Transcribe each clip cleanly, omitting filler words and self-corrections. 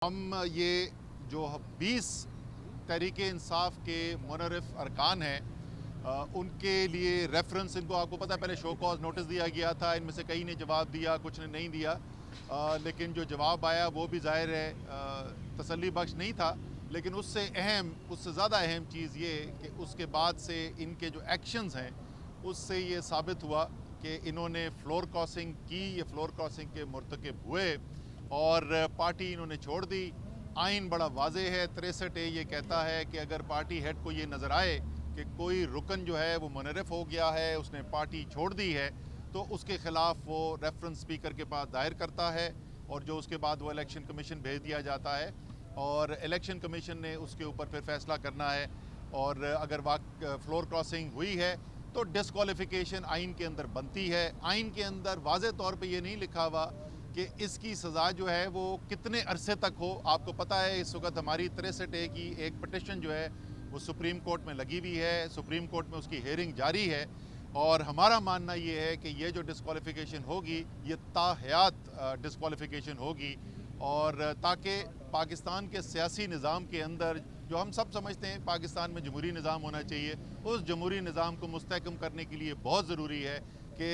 हम ये जो 20 तहरीक इंसाफ के मुनरफ अरकान हैं उनके लिए रेफरेंस इनको आपको पता है पहले शो कॉज नोटिस दिया गया था। इनमें से कई ने जवाब दिया, कुछ ने नहीं दिया, लेकिन जो जवाब आया वो भी ज़ाहिर है तसल्ली बख्श नहीं था। लेकिन उससे ज़्यादा अहम चीज़ ये कि उसके बाद से इनके जो एक्शंस हैं उससे ये साबित हुआ कि इन्होंने फ्लोर क्रॉसिंग की, ये फ्लोर क्रॉसिंग के मुर्तकिब हुए और पार्टी इन्होंने छोड़ दी। आइन बड़ा वाज़े है, 63A ये कहता है कि अगर पार्टी हेड को ये नज़र आए कि कोई रुकन जो है वो मुनरफ हो गया है, उसने पार्टी छोड़ दी है, तो उसके ख़िलाफ़ वो रेफरेंस स्पीकर के पास दायर करता है और जो उसके बाद वो इलेक्शन कमीशन भेज दिया जाता है और इलेक्शन कमीशन ने उसके ऊपर फिर फ़ैसला करना है। और अगर फ्लोर क्रॉसिंग हुई है तो डिस्क्वालिफिकेशन आइन के अंदर बनती है। आइन के अंदर वाज़े तौर पे ये नहीं लिखा हुआ कि इसकी सज़ा जो है वो कितने अरसे तक हो। आपको पता है इस वक्त हमारी 63A की एक पटिशन जो है वो सुप्रीम कोर्ट में लगी हुई है, सुप्रीम कोर्ट में उसकी हेयरिंग जारी है और हमारा मानना ये है कि ये जो डिस्क्वालिफिकेशन होगी ये ताहयात डिस्क्वालिफिकेशन होगी और ताकि पाकिस्तान के सियासी निज़ाम के अंदर जो हम सब समझते हैं पाकिस्तान में जमहूरी निज़ाम होना चाहिए, उस जमहूरी निज़ाम को मुस्तहकम करने के लिए बहुत ज़रूरी है कि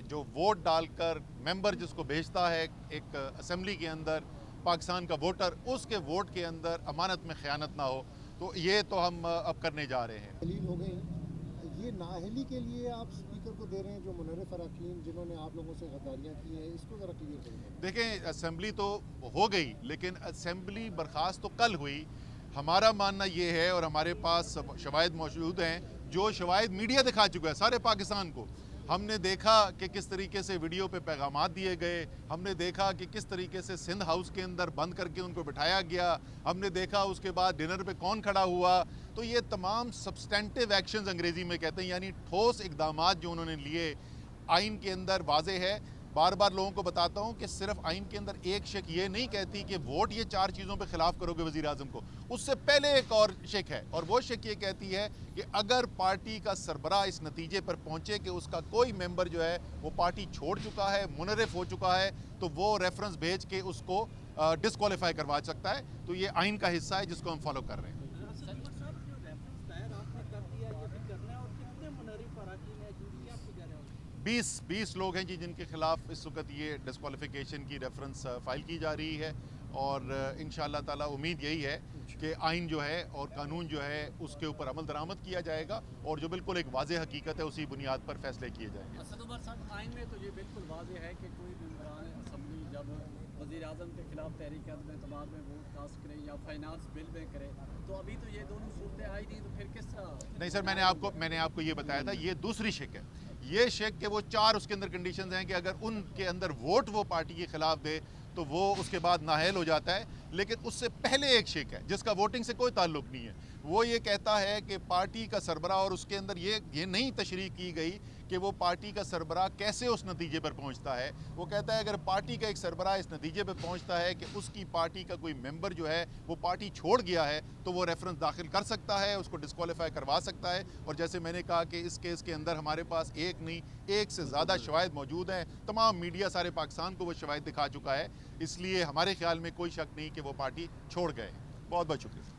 जो वोट डालकर मेंबर जिसको भेजता है एक असेंबली के अंदर, पाकिस्तान का वोटर, उसके वोट के अंदर अमानत में ख़यानत ना हो। तो ये तो हम अब करने जा रहे हैं। दलील हो गई ये नाअहली के लिए आप स्पीकर को दे रहे हैं जो मुनर्रिफ अरकान जिन्होंने आप लोगों से गद्दारियाँ की हैं, इसको ज़रा क्लियर करें। देखें, असेंबली तो हो गई लेकिन असेंबली बर्खास्त तो कल हुई। हमारा मानना ये है और हमारे पास शवाहिद मौजूद हैं, जो शवाहिद मीडिया दिखा चुका है सारे पाकिस्तान को। हमने देखा कि किस तरीके से वीडियो पे पैगामात दिए गए, हमने देखा कि किस तरीके से सिंध हाउस के अंदर बंद करके उनको बिठाया गया, हमने देखा उसके बाद डिनर पे कौन खड़ा हुआ। तो ये तमाम सब्सटेंटिव एक्शंस अंग्रेज़ी में कहते हैं, यानी ठोस इक़दामात जो उन्होंने लिए आइन के अंदर वाज़े है। बार बार लोगों को बताता हूँ कि सिर्फ आइन के अंदर एक शेक ये नहीं कहती कि वोट ये 4 चीज़ों पे खिलाफ करोगे वज़ीर आज़म को, उससे पहले एक और शेक है और वो शेक ये कहती है कि अगर पार्टी का सरबराह इस नतीजे पर पहुँचे कि उसका कोई मेंबर जो है वो पार्टी छोड़ चुका है, मुनरफ हो चुका है, तो वो रेफरेंस भेज के उसको डिस्क्वालीफाई करवा सकता है। तो ये आइन का हिस्सा है जिसको हम फॉलो कर रहे हैं। 20 लोग हैं जी जिनके खिलाफ इस वक्त ये डिस्क्वालिफिकेशन की रेफरेंस फाइल की जा रही है और इंशाअल्लाह ताला उम्मीद यही है कि आइन जो है और कानून जो है उसके ऊपर अमल दरामद किया जाएगा और जो बिल्कुल एक वाज़ेह हकीकत है उसी बुनियाद पर फैसले किए जाएंगे। आइन में तो ये बिल्कुल वाज़ेह है कि कोई मेंबरान असम्बली जब वज़ीर आज़म के खिलाफ तहरीक अदम एतमाद में वोट कास्ट करे या फाइनेंस बिल में करे, तो अभी तो ये दोनों सूरतें आई थी, तो फिर किस तरह? नहीं सर, मैंने आपको ये बताया था, ये दूसरी शेक है। ये शेक के वो 4 उसके अंदर कंडीशंस हैं कि अगर उनके अंदर वोट वो पार्टी के खिलाफ दे तो वो उसके बाद नाअहल हो जाता है। लेकिन उससे पहले एक शेक है जिसका वोटिंग से कोई ताल्लुक नहीं है। वो ये कहता है कि पार्टी का सरबराह, और उसके अंदर ये नहीं तशरीह की गई कि वो पार्टी का सरबराह कैसे उस नतीजे पर पहुंचता है। वो कहता है अगर पार्टी का एक सरबराह इस नतीजे पर पहुंचता है कि उसकी पार्टी का कोई मेंबर जो है वो पार्टी छोड़ गया है तो वो रेफरेंस दाखिल कर सकता है, उसको डिस्क्वालीफाई करवा सकता है। और जैसे मैंने कहा कि इस केस के अंदर हमारे पास एक नहीं, एक से ज़्यादा शवाहिद मौजूद हैं। तमाम मीडिया सारे पाकिस्तान को वो शवाहिद दिखा चुका है, इसलिए हमारे ख्याल में कोई शक नहीं कि वो पार्टी छोड़ गए। बहुत बहुत शुक्रिया।